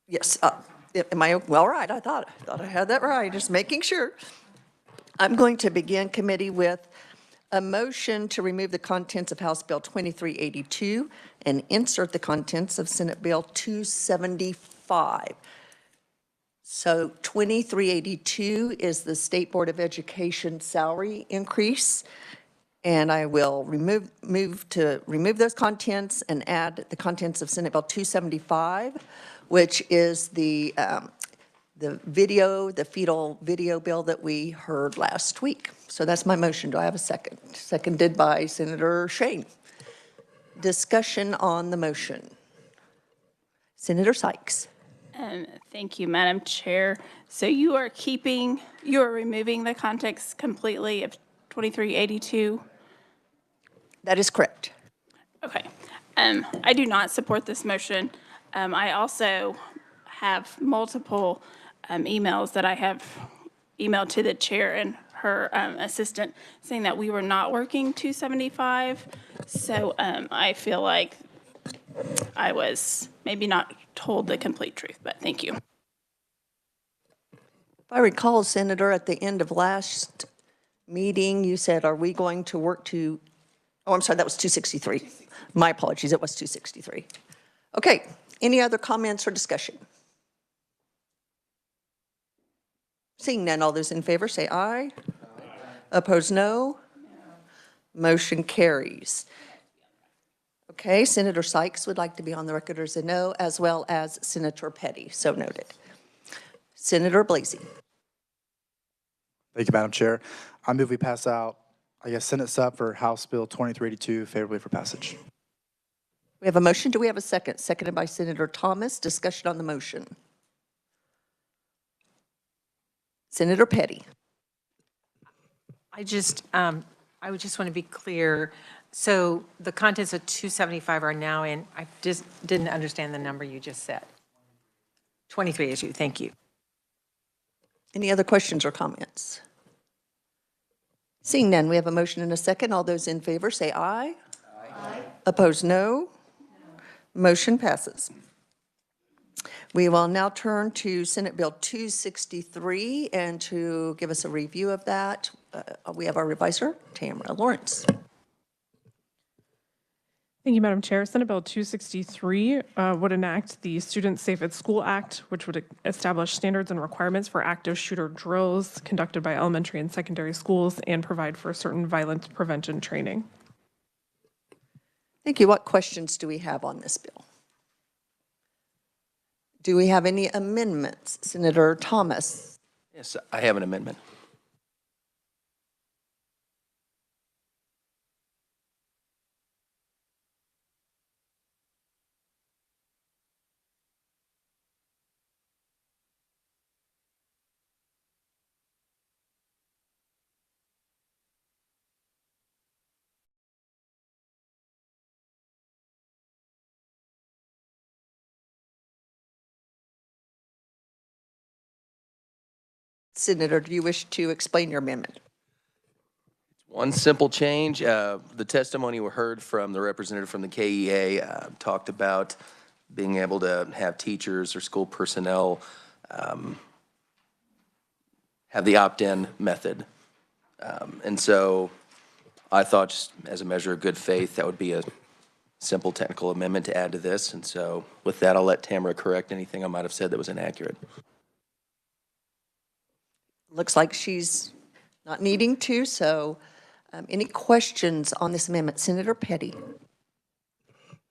Yes, am I, well, right, I thought I had that right, just making sure. I'm going to begin committee with a motion to remove the contents of House Bill 2382 and insert the contents of Senate Bill 275. So 2382 is the State Board of Education salary increase. And I will move those contents and add the contents of Senate Bill 275, which is the fetal video bill that we heard last week. So that's my motion. Do I have a second? Seconded by Senator Shane. Discussion on the motion. Senator Sykes. Thank you, Madam Chair. So you are removing the context completely of 2382? That is correct. Okay. I do not support this motion. I also have multiple emails that I have emailed to the chair and her assistant saying that we were not working 275. So I feel like I was maybe not told the complete truth, but thank you. If I recall, Senator, at the end of last meeting, you said, are we going to work to, oh, I'm sorry, that was 263. My apologies, it was 263. Okay, any other comments or discussion? Seeing none, all those in favor say aye. Opposed, no. Motion carries. Okay, Senator Sykes would like to be on the record as a no, as well as Senator Petty, so noted. Senator Blasey. Thank you, Madam Chair. I move we pass out, Senate sub for House Bill 2382 favorably for passage. We have a motion. Do we have a second? Seconded by Senator Thomas. Discussion on the motion. Senator Petty. I would just want to be clear. So the contents of 275 are now in, I just didn't understand the number you just said. 2382, thank you. Any other questions or comments? Seeing none, we have a motion and a second. All those in favor say aye. Aye. Opposed, no. Motion passes. We will now turn to Senate Bill 263, and to give us a review of that, we have our revisor, Tamara Lawrence. Thank you, Madam Chair. Senate Bill 263 would enact the Students Safe at School Act, which would establish standards and requirements for active shooter drills conducted by elementary and secondary schools and provide for certain violence prevention training. Thank you. What questions do we have on this bill? Do we have any amendments? Senator Thomas. Yes, I have an amendment. Senator, do you wish to explain your amendment? One simple change. The testimony we heard from the representative from the KEA talked about being able to have teachers or school personnel have the opt-in method. And so I thought, just as a measure of good faith, that would be a simple technical amendment to add to this. And so with that, I'll let Tamara correct anything I might have said that was inaccurate. Looks like she's not needing to, so any questions on this amendment? Senator Petty.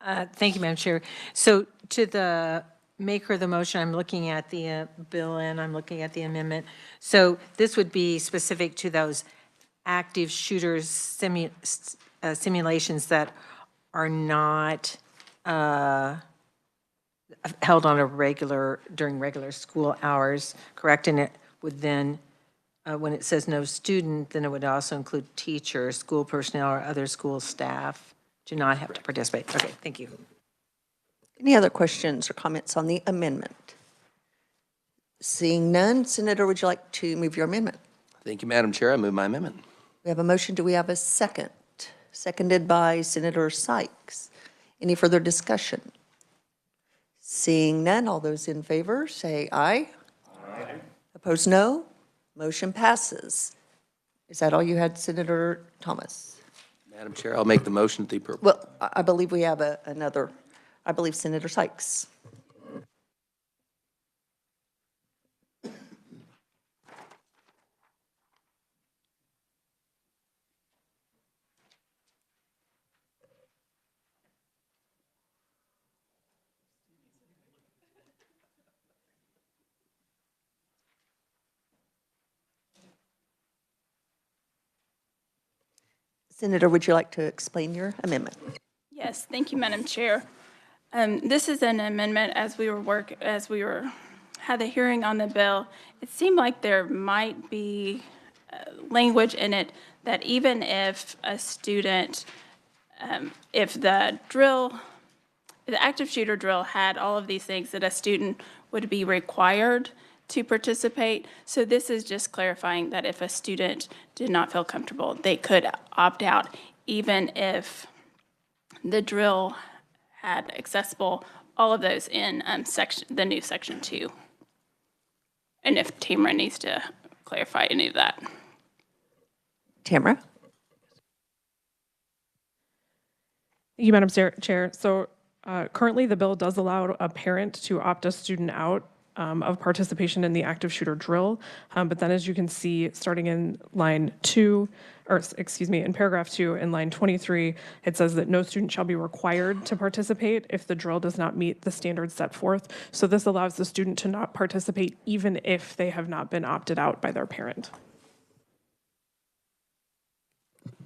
Thank you, Madam Chair. So to the maker of the motion, I'm looking at the bill and I'm looking at the amendment. So this would be specific to those active shooters simulations that are not held on during regular school hours, correct? And it would then, when it says no student, then it would also include teachers, school personnel, or other school staff do not have to participate. Okay, thank you. Any other questions or comments on the amendment? Seeing none, Senator, would you like to move your amendment? Thank you, Madam Chair. I move my amendment. We have a motion. Do we have a second? Seconded by Senator Sykes. Any further discussion? Seeing none, all those in favor, say aye. Aye. Opposed, no. Motion passes. Is that all you had, Senator Thomas? Madam Chair, I'll make the motion at the appropriate. Well, I believe we have another, I believe Senator Sykes. Senator, would you like to explain your amendment? Yes, thank you, Madam Chair. This is an amendment as we had the hearing on the bill. It seemed like there might be language in it that even if a student, if the active shooter drill had all of these things, that a student would be required to participate. So this is just clarifying that if a student did not feel comfortable, they could opt out, even if the drill had accessible all of those in the new section 2. And if Tamara needs to clarify any of that. Tamara? Thank you, Madam Chair. So currently, the bill does allow a parent to opt a student out of participation in the active shooter drill. But then, as you can see, starting in line 2, or excuse me, in paragraph 2, in line 23, it says that no student shall be required to participate if the drill does not meet the standards set forth. So this allows the student to not participate even if they have not been opted out by their parent.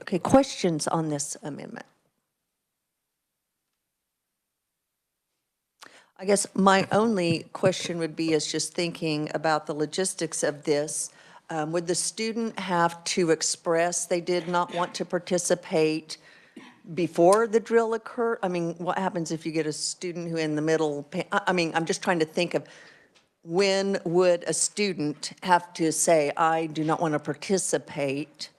Okay, questions on this amendment? I guess my only question would be is just thinking about the logistics of this. Would the student have to express they did not want to participate before the drill occurred? I mean, what happens if you get a student who in the middle, I mean, I'm just trying to think of when would a student have to say, I do not want to participate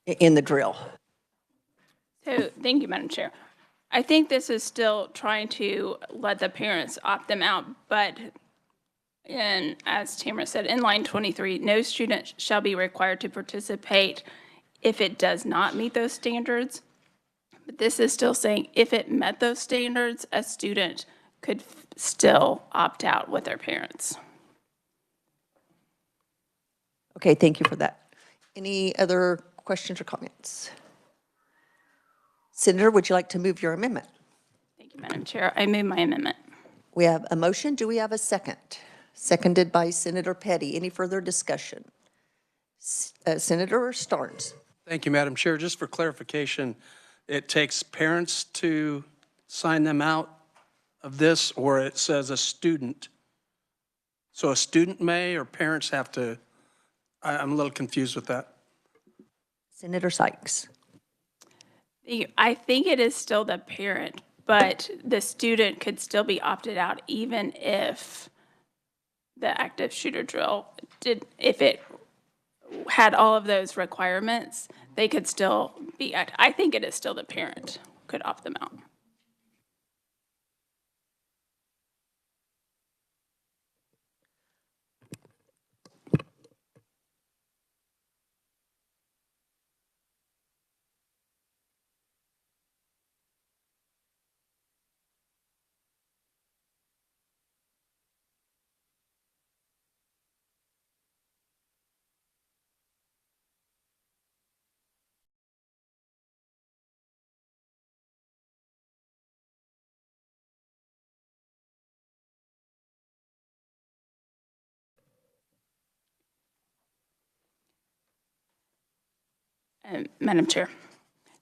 in the drill? So, thank you, Madam Chair. I think this is still trying to let the parents opt them out, but as Tamara said, in line 23, no student shall be required to participate if it does not meet those standards. But this is still saying if it met those standards, a student could still opt out with their parents. Okay, thank you for that. Any other questions or comments? Senator, would you like to move your amendment? Thank you, Madam Chair. I move my amendment. We have a motion. Do we have a second? Seconded by Senator Petty. Any further discussion? Senator Starnes. Thank you, Madam Chair. Just for clarification, it takes parents to sign them out of this, or it says a student? So a student may, or parents have to? I'm a little confused with that. Senator Sykes. I think it is still the parent, but the student could still be opted out even if the active shooter drill if it had all of those requirements, they could still be, I think it is still the parent could opt them out. Madam Chair.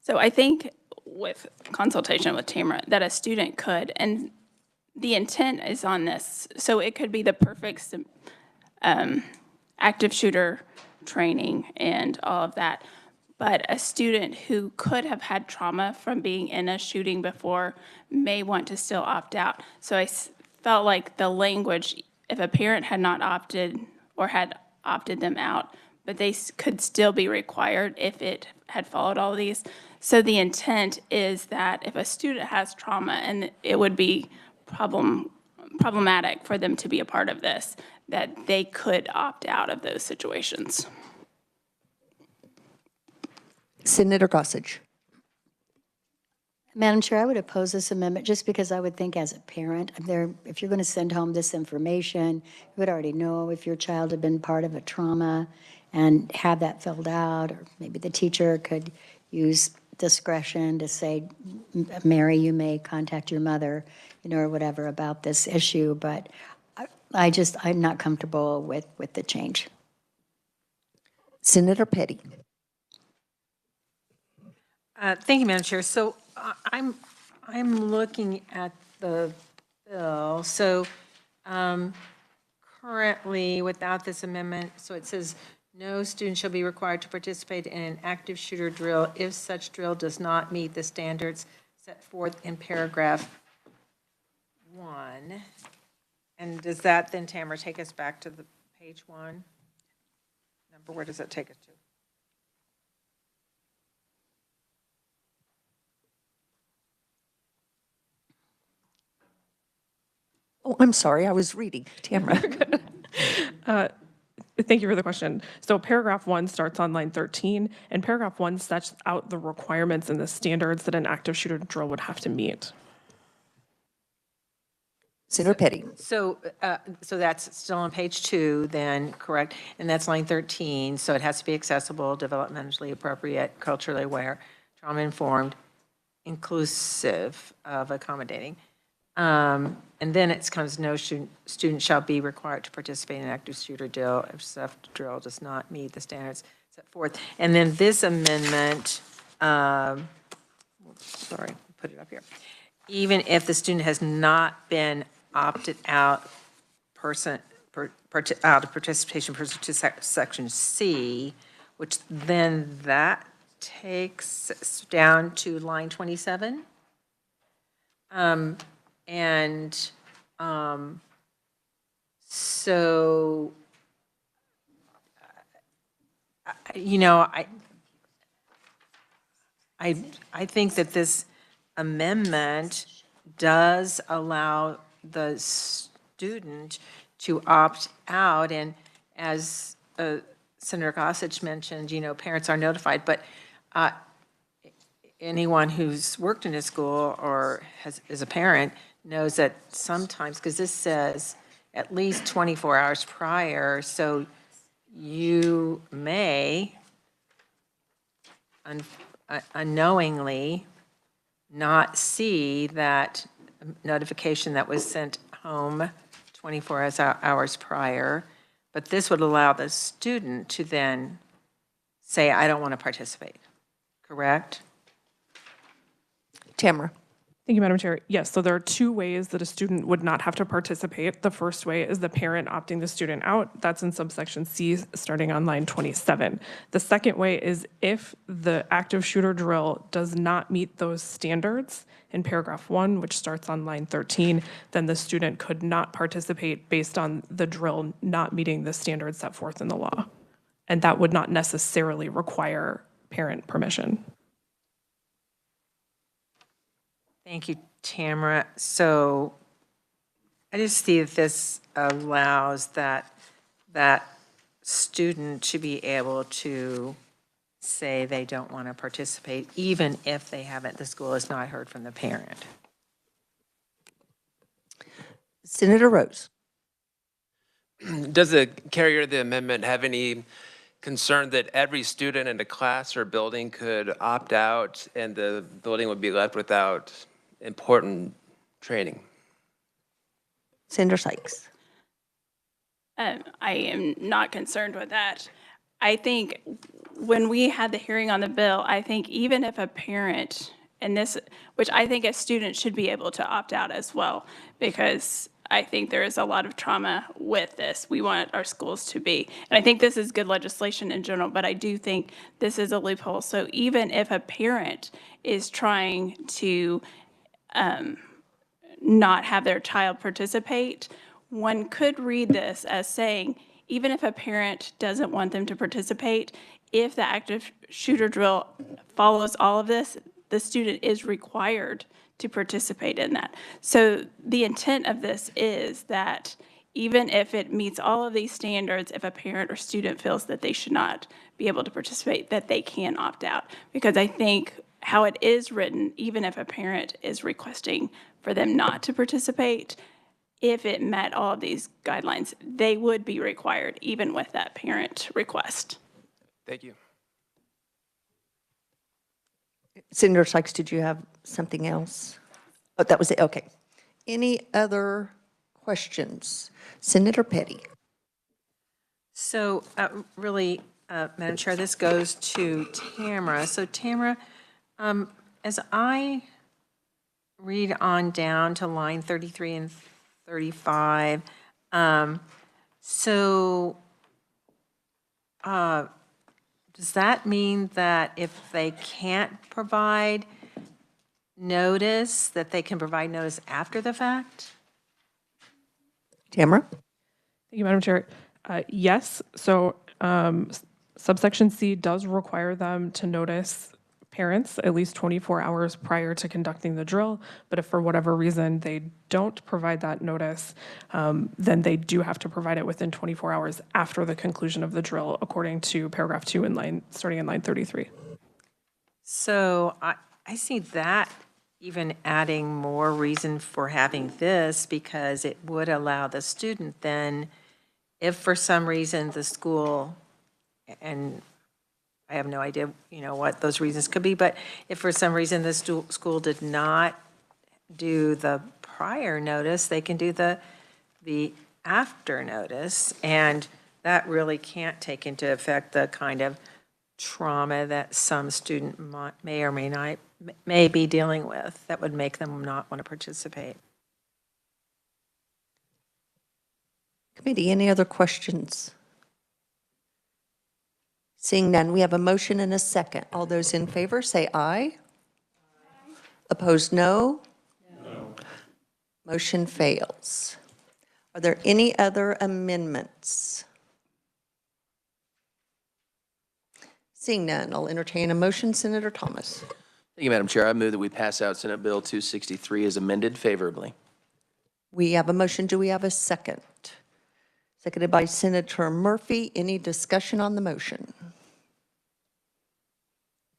So I think with consultation with Tamara that a student could, and the intent is on this, so it could be the perfect active shooter training and all of that, but a student who could have had trauma from being in a shooting before may want to still opt out. So I felt like the language, if a parent had not opted or had opted them out, but they could still be required if it had followed all of these. So the intent is that if a student has trauma, and it would be problematic for them to be a part of this, that they could opt out of those situations. Senator Gossage. Madam Chair, I would oppose this amendment just because I would think as a parent, if you're going to send home this information, you would already know if your child had been part of a trauma and have that filled out, or maybe the teacher could use discretion to say, Mary, you may contact your mother, or whatever about this issue, but I'm not comfortable with the change. Senator Petty. Thank you, Madam Chair. So I'm looking at the bill. So currently, without this amendment, so it says, no student shall be required to participate in an active shooter drill if such drill does not meet the standards set forth in paragraph 1. And does that then, Tamara, take us back to the page 1? Where does that take us to? Oh, I'm sorry, I was reading. Tamara. Thank you for the question. So paragraph 1 starts on line 13, and paragraph 1 sets out the requirements and the standards that an active shooter drill would have to meet. Senator Petty. So that's still on page 2 then, correct? And that's line 13, so it has to be accessible, developmentally appropriate, culturally aware, trauma-informed, inclusive of accommodating. And then it comes, no student shall be required to participate in an active shooter drill if such drill does not meet the standards set forth. And then this amendment, sorry, put it up here. Even if the student has not been opted out out of participation pursuant to section C, which then that takes us down to line 27. So, I think that this amendment does allow the student to opt out, and as Senator Gossage mentioned, parents are notified, but anyone who's worked in a school or is a parent knows that sometimes, because this says at least 24 hours prior, so you may unknowingly not see that notification that was sent home 24 hours prior, but this would allow the student to then say, I don't want to participate, correct? Tamara. Thank you, Madam Chair. Yes, so there are 2 ways that a student would not have to participate. The first way is the parent opting the student out. That's in subsection C, starting on line 27. The second way is if the active shooter drill does not meet those standards in paragraph 1, which starts on line 13, then the student could not participate based on the drill not meeting the standards set forth in the law. And that would not necessarily require parent permission. Thank you, Tamara. So I just see that this allows that student to be able to say they don't want to participate, even if they haven't, the school has not heard from the parent. Senator Rose. Does the carrier of the amendment have any concern that every student in a class or building could opt out and the building would be left without important training? Senator Sykes. I am not concerned with that. I think when we had the hearing on the bill, I think even if a parent, and this, which I think a student should be able to opt out as well, because I think there is a lot of trauma with this. We want our schools to be, and I think this is good legislation in general, but I do think this is a loophole. So even if a parent is trying to not have their child participate, one could read this as saying, even if a parent doesn't want them to participate, if the active shooter drill follows all of this, the student is required to participate in that. So the intent of this is that even if it meets all of these standards, if a parent or student feels that they should not be able to participate, that they can opt out. Because I think how it is written, even if a parent is requesting for them not to participate, if it met all of these guidelines, they would be required, even with that parent request. Thank you. Senator Sykes, did you have something else? Oh, that was it, okay. Any other questions? Senator Petty. So really, Madam Chair, this goes to Tamara. So Tamara, as I read on down to line 33 and 35, does that mean that if they can't provide notice, that they can provide notice after the fact? Tamara? Thank you, Madam Chair. Yes, so subsection C does require them to notice parents at least 24 hours prior to conducting the drill, but if for whatever reason they don't provide that notice, then they do have to provide it within 24 hours after the conclusion of the drill, according to paragraph 2 in line, starting in line 33. So I see that even adding more reason for having this, because it would allow the student then, if for some reason the school, and I have no idea, what those reasons could be, but if for some reason the school did not do the prior notice, they can do the after notice, and that really can't take into effect the kind of trauma that some student may or may be dealing with that would make them not want to participate. Committee, any other questions? Seeing none, we have a motion and a second. All those in favor say aye. Opposed, no? No. Motion fails. Are there any other amendments? Seeing none, I'll entertain a motion. Senator Thomas. Thank you, Madam Chair. I move that we pass out Senate Bill 263 as amended favorably. We have a motion. Do we have a second? Seconded by Senator Murphy. Any discussion on the motion?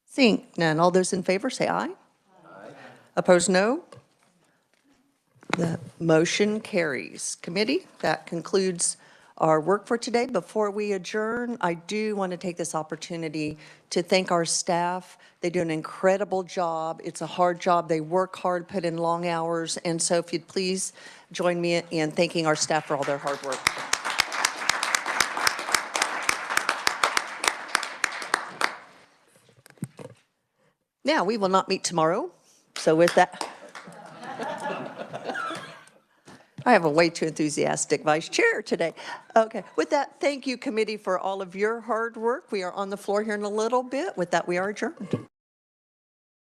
Seeing none, all those in favor say aye. Aye. Opposed, no? The motion carries. Committee, that concludes our work for today. Before we adjourn, I do want to take this opportunity to thank our staff. They do an incredible job. It's a hard job. They work hard, put in long hours. And so if you'd please join me in thanking our staff for all their hard work. Now, we will not meet tomorrow. So with that, I have a way too enthusiastic vice chair today. Okay, with that, thank you, committee, for all of your hard work. We are on the floor here in a little bit. With that, we are adjourned.